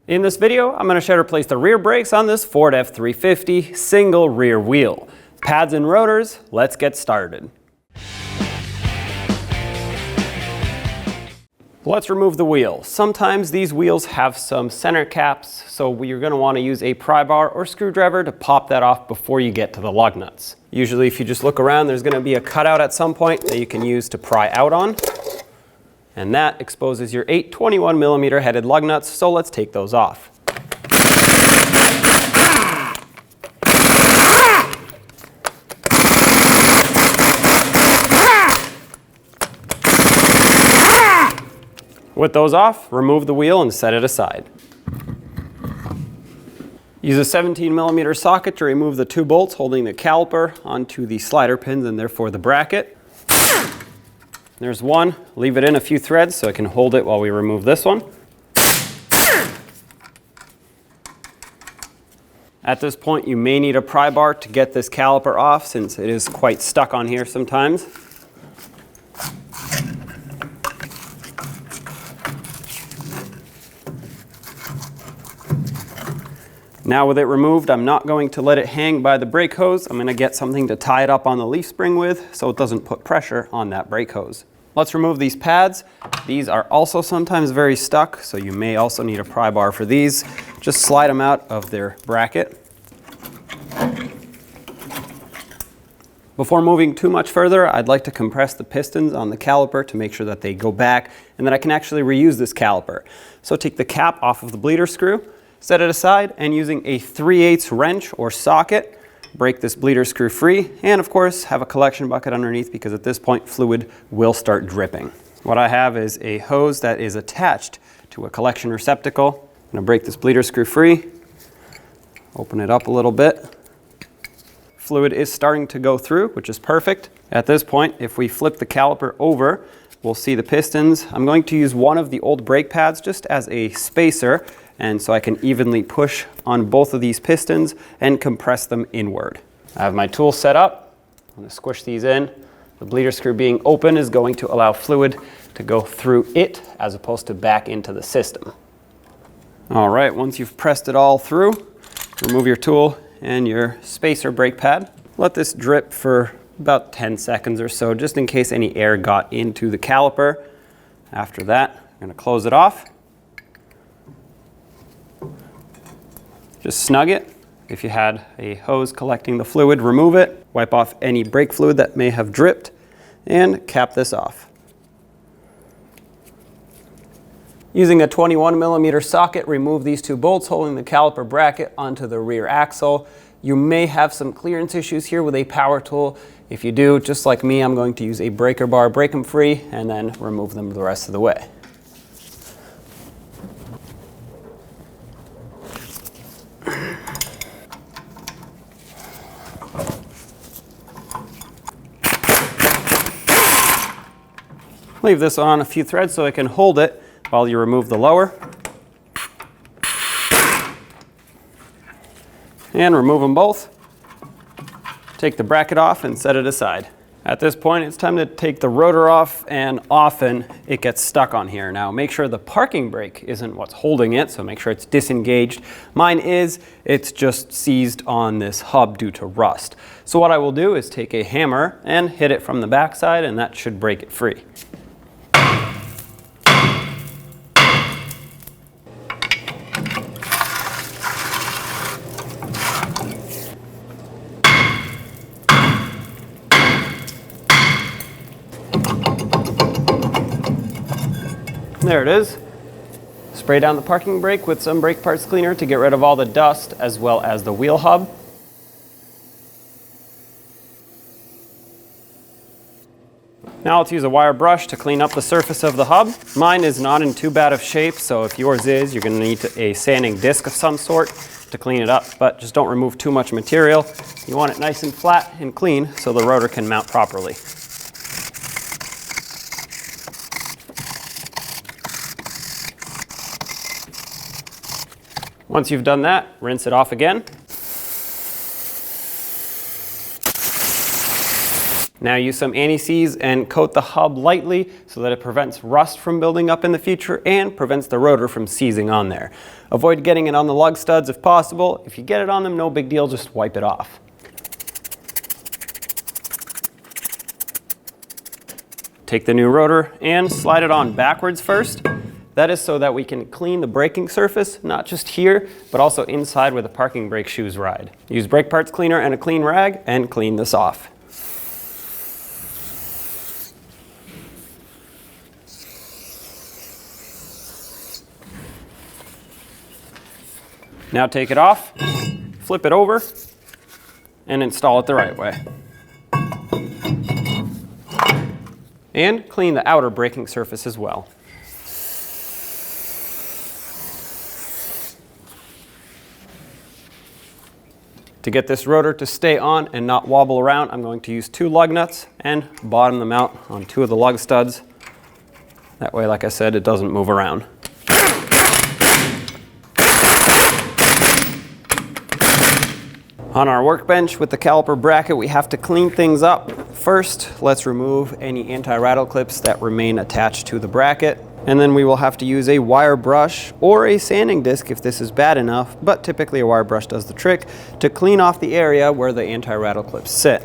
In this video, I'm going to show you how to replace the rear brakes on this Ford F-350 single rear wheel. Pads and rotors, let's get started. Let's remove the wheel. Sometimes these wheels have some center caps, so you're going to want to use a pry bar or screwdriver to pop that off before you get to the lug nuts. Usually if you just look around, there's going to be a cutout at some point that you can use to pry out on. And that exposes your 8 21mm headed lug nuts, so let's take those off. With those off, remove the wheel and set it aside. Use a 17mm socket to remove the 2 bolts holding the caliper onto the slider pins and therefore the bracket. There's one. Leave it in a few threads so I can hold it while we remove this one. At this point, you may need a pry bar to get this caliper off since it is quite stuck on here sometimes. Now with it removed, I'm not going to let it hang by the brake hose. I'm going to get something to tie it up on the leaf spring with so it doesn't put pressure on that brake hose. Let's remove these pads. These are also sometimes very stuck, so you may also need a pry bar for these. Just slide them out of their bracket. Before moving too much further, I'd like to compress the pistons on the caliper to make sure that they go back and that I can actually reuse this caliper. So take the cap off of the bleeder screw, set it aside, and using a 3/8 wrench or socket, break this bleeder screw free, and of course have a collection bucket underneath because at this point fluid will start dripping. What I have is a hose that is attached to a collection receptacle. I'm going to break this bleeder screw free, open it up a little bit. Fluid is starting to go through, which is perfect. At this point, if we flip the caliper over, we'll see the pistons. I'm going to use one of the old brake pads just as a spacer, and so I can evenly push on both of these pistons and compress them inward. I have my tool set up. I'm going to squish these in. The bleeder screw being open is going to allow fluid to go through it as opposed to back into the system. All right, once you've pressed it all through, remove your tool and your spacer brake pad. Let this drip for about 10 seconds or so, just in case any air got into the caliper. After that, I'm going to close it off. Just snug it. If you had a hose collecting the fluid, remove it. Wipe off any brake fluid that may have dripped and cap this off. Using a 21mm socket, remove these 2 bolts holding the caliper bracket onto the rear axle. You may have some clearance issues here with a power tool. If you do, just like me, I'm going to use a breaker bar, break them free, and then remove them the rest of the way. Leave this on a few threads so I can hold it while you remove the lower. And remove them both. Take the bracket off and set it aside. At this point, it's time to take the rotor off, and often it gets stuck on here. Now, make sure the parking brake isn't what's holding it, so make sure it's disengaged. Mine is, it's just seized on this hub due to rust. So what I will do is take a hammer and hit it from the backside, and that should break it free. There it is. Spray down the parking brake with some brake parts cleaner to get rid of all the dust as well as the wheel hub. Now let's use a wire brush to clean up the surface of the hub. Mine is not in too bad of shape, so if yours is, you're going to need a sanding disc of some sort to clean it up, but just don't remove too much material. You want it nice and flat and clean so the rotor can mount properly. Once you've done that, rinse it off again. Now use some anti-seize and coat the hub lightly so that it prevents rust from building up in the future and prevents the rotor from seizing on there. Avoid getting it on the lug studs if possible. If you get it on them, no big deal, just wipe it off. Take the new rotor and slide it on backwards first. That is so that we can clean the braking surface, not just here, but also inside where the parking brake shoes ride. Use brake parts cleaner and a clean rag and clean this off. Now take it off, flip it over, and install it the right way. And clean the outer braking surface as well. To get this rotor to stay on and not wobble around, I'm going to use 2 lug nuts and bottom them out on 2 of the lug studs. That way, like I said, it doesn't move around. On our workbench with the caliper bracket, we have to clean things up. First, let's remove any anti-rattle clips that remain attached to the bracket. And then we will have to use a wire brush or a sanding disc if this is bad enough, but typically a wire brush does the trick, to clean off the area where the anti-rattle clips sit.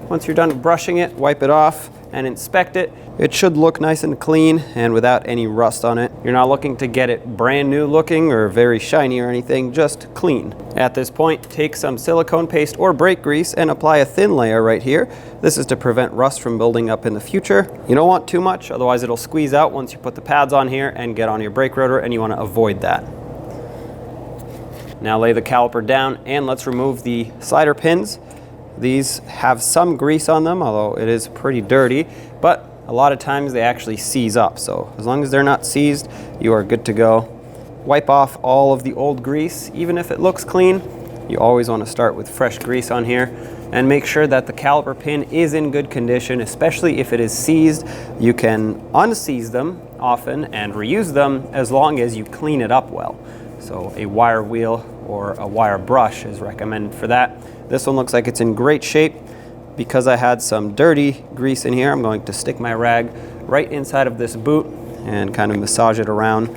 Once you're done brushing it, wipe it off and inspect it. It should look nice and clean and without any rust on it. You're not looking to get it brand new looking or very shiny or anything, just clean. At this point, take some silicone paste or brake grease and apply a thin layer right here. This is to prevent rust from building up in the future. You don't want too much, otherwise it'll squeeze out once you put the pads on here and get on your brake rotor, and you want to avoid that. Now lay the caliper down and let's remove the slider pins. These have some grease on them, although it is pretty dirty, but a lot of times they actually seize up. So as long as they're not seized, you are good to go. Wipe off all of the old grease. Even if it looks clean, you always want to start with fresh grease on here, and make sure that the caliper pin is in good condition, especially if it is seized. You can unseize them often and reuse them as long as you clean it up well. So a wire wheel or a wire brush is recommended for that. This one looks like it's in great shape. Because I had some dirty grease in here, I'm going to stick my rag right inside of this boot and kind of massage it around.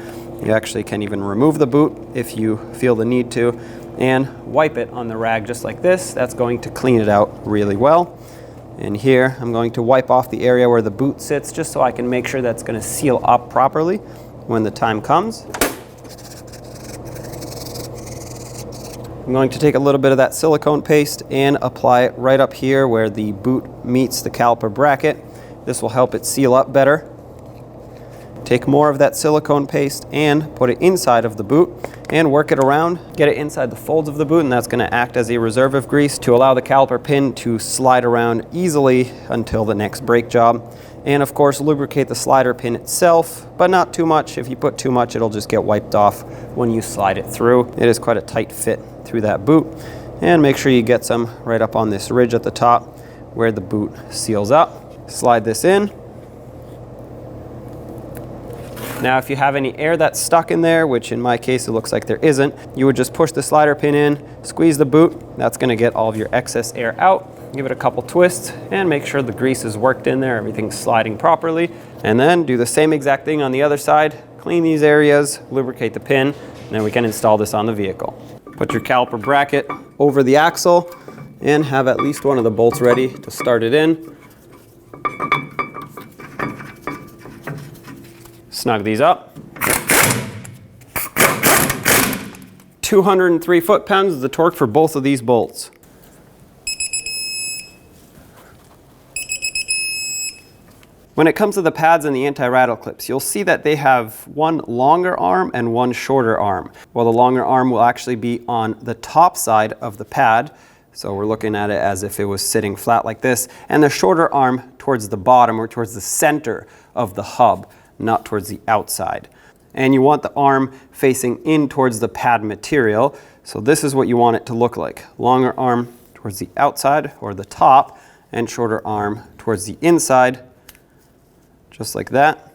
You actually can even remove the boot if you feel the need to, and wipe it on the rag just like this. That's going to clean it out really well. And here I'm going to wipe off the area where the boot sits just so I can make sure that's going to seal up properly when the time comes. I'm going to take a little bit of that silicone paste and apply it right up here where the boot meets the caliper bracket. This will help it seal up better. Take more of that silicone paste and put it inside of the boot and work it around. Get it inside the folds of the boot, and that's going to act as a reserve of grease to allow the caliper pin to slide around easily until the next brake job. And of course, lubricate the slider pin itself, but not too much. If you put too much, it'll just get wiped off when you slide it through. It is quite a tight fit through that boot. And make sure you get some right up on this ridge at the top where the boot seals up. Slide this in. Now, if you have any air that's stuck in there, which in my case it looks like there isn't, you would just push the slider pin in, squeeze the boot. That's going to get all of your excess air out. Give it a couple twists and make sure the grease is worked in there, everything's sliding properly. And then do the same exact thing on the other side. Clean these areas, lubricate the pin, and then we can install this on the vehicle. Put your caliper bracket over the axle and have at least one of the bolts ready to start it in. Snug these up. 203 foot-pounds is the torque for both of these bolts. When it comes to the pads and the anti-rattle clips, you'll see that they have one longer arm and one shorter arm. Well, the longer arm will actually be on the top side of the pad, so we're looking at it as if it was sitting flat like this, and the shorter arm towards the bottom or towards the center of the hub, not towards the outside. And you want the arm facing in towards the pad material, so this is what you want it to look like. Longer arm towards the outside or the top, and shorter arm towards the inside, just like that.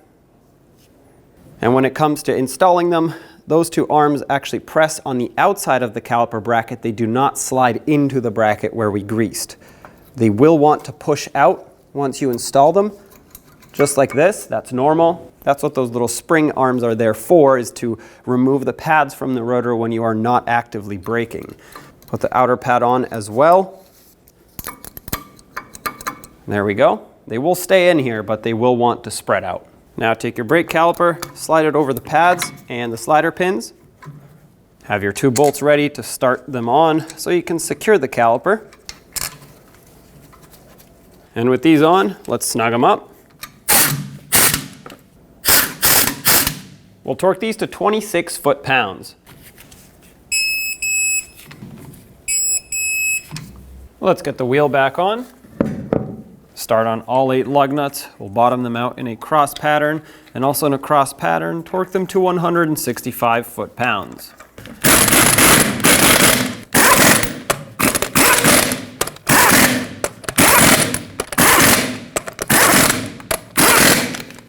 And when it comes to installing them, those two arms actually press on the outside of the caliper bracket. They do not slide into the bracket where we greased. They will want to push out once you install them, just like this. That's normal. That's what those little spring arms are there for, is to remove the pads from the rotor when you are not actively braking. Put the outer pad on as well. There we go. They will stay in here, but they will want to spread out. Now take your brake caliper, slide it over the pads and the slider pins. Have your 2 bolts ready to start them on so you can secure the caliper. And with these on, let's snug them up. We'll torque these to 26 foot-pounds. Let's get the wheel back on. Start on all 8 lug nuts. We'll bottom them out in a cross pattern, and also in a cross pattern, torque them to 165 foot-pounds.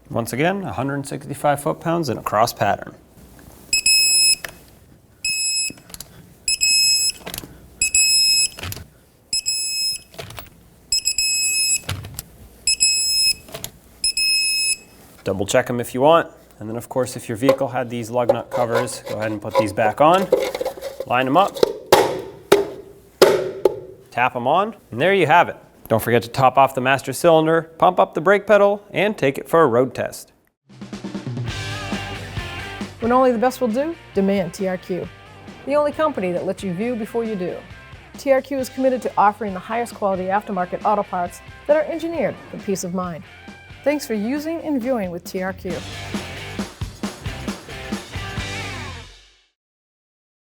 Once again, 165 foot-pounds in a cross pattern. Double check them if you want. And then of course, if your vehicle had these lug nut covers, go ahead and put these back on. Line them up. Tap them on, and there you have it. Don't forget to top off the master cylinder, pump up the brake pedal, and take it for a road test. When only the best will do, demand TRQ. The only company that lets you view before you do. TRQ is committed to offering the highest quality aftermarket auto parts that are engineered for peace of mind. Thanks for using and viewing with TRQ.